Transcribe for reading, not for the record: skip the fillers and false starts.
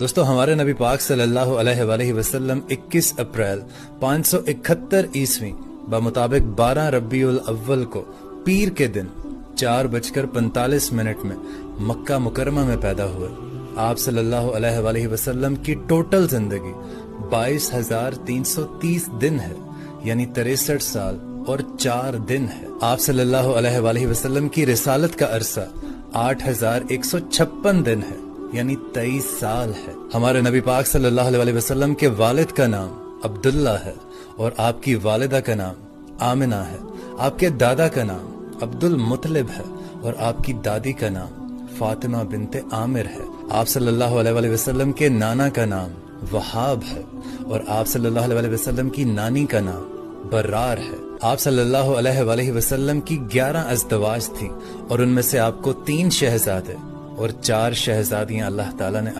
दोस्तों, हमारे नबी पाक सल्लल्लाहु अलैहि वसल्लम 21 अप्रैल 571 ईस्वी बमुताबिक 12 रबीउल अव्वल को पीर के दिन 4:45 में मक्का मुकरमा में पैदा हुए। आप सल्लल्लाहु अलैहि वसल्लम की टोटल जिंदगी 22,330 दिन है, यानी 63 साल और 4 दिन है। आप सल्लल्लाहु अलैहि वसल्लम की रिसालत का अरसा 8,156 दिन है, यानी 23 साल है। हमारे नबी पाक सल्लल्लाहु अलैहि वसल्लम के वालिद का नाम अब्दुल्ला है और आपकी वालिदा का नाम आमिना है। आपके दादा का नाम अब्दुल मुतलिब है और आपकी दादी का नाम फातिमा बिनते आमिर है। आप सल्लल्लाहु अलैहि वसल्लम के नाना का नाम वहाब है और आप सल्लल्लाहु अलैहि वसल्लम की नानी का नाम बर्रार है। आप सल्लल्लाहु अलैहि वसल्लम की 11 अज़दवाज थी और उनमें से आपको 3 शहजादे और 4 शहजादियां अल्लाह ताला ने